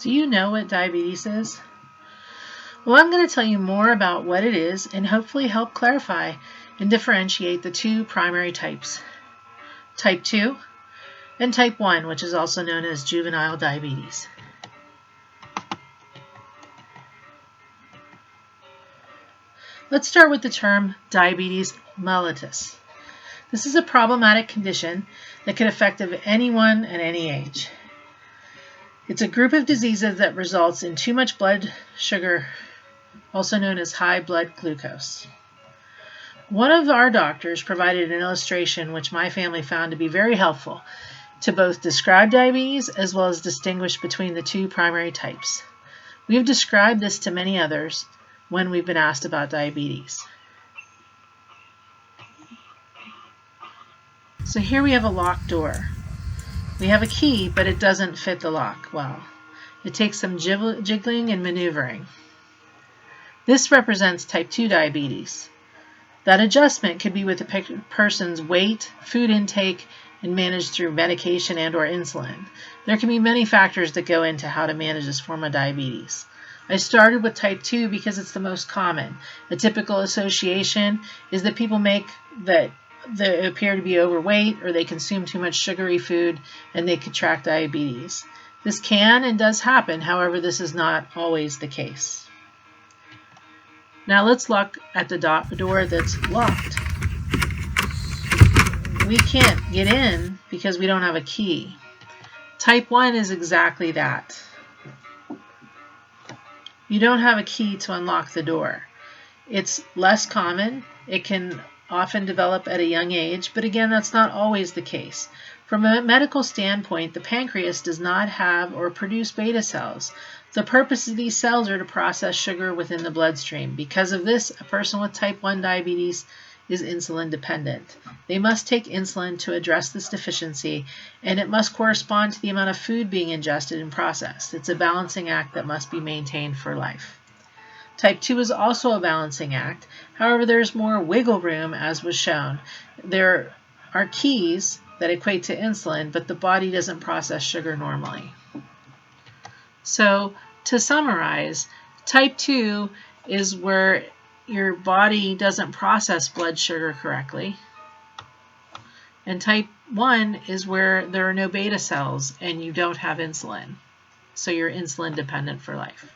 Do you know what diabetes is? Well, I'm going to tell you more about what it is and hopefully help clarify and differentiate the two primary types, type 2 and type 1, which is also known as juvenile diabetes. Let's start with the term diabetes mellitus. This is a problematic condition that can affect anyone at any age. It's a group of diseases that results in too much blood sugar, also known as high blood glucose. One of our doctors provided an illustration which my family found to be very helpful to both describe diabetes as well as distinguish between the two primary types. We have described this to many others when we've been asked about diabetes. So here we have a locked door. We have a key, but it doesn't fit the lock well. It takes some jiggling and maneuvering. This represents type 2 diabetes. That adjustment could be with a person's weight, food intake, and managed through medication and/or insulin. There can be many factors that go into how to manage this form of diabetes. I started with type 2 because it's the most common. A typical association is that people make that they appear to be overweight or they consume too much sugary food and they contract diabetes. This can and does happen, however, this is not always the case. Now let's look at the door that's locked. We can't get in because we don't have a key. Type 1 is exactly that. You don't have a key to unlock the door. It's less common. It can often develop at a young age, but again, that's not always the case. From a medical standpoint, the pancreas does not have or produce beta cells. The purpose of these cells are to process sugar within the bloodstream. Because of this, a person with type 1 diabetes is insulin dependent. They must take insulin to address this deficiency, and it must correspond to the amount of food being ingested and processed. It's a balancing act that must be maintained for life. Type 2 is also a balancing act. However, there's more wiggle room, as was shown. There are keys that equate to insulin, but the body doesn't process sugar normally. So, to summarize, type 2 is where your body doesn't process blood sugar correctly. And type 1 is where there are no beta cells and you don't have insulin. So you're insulin dependent for life.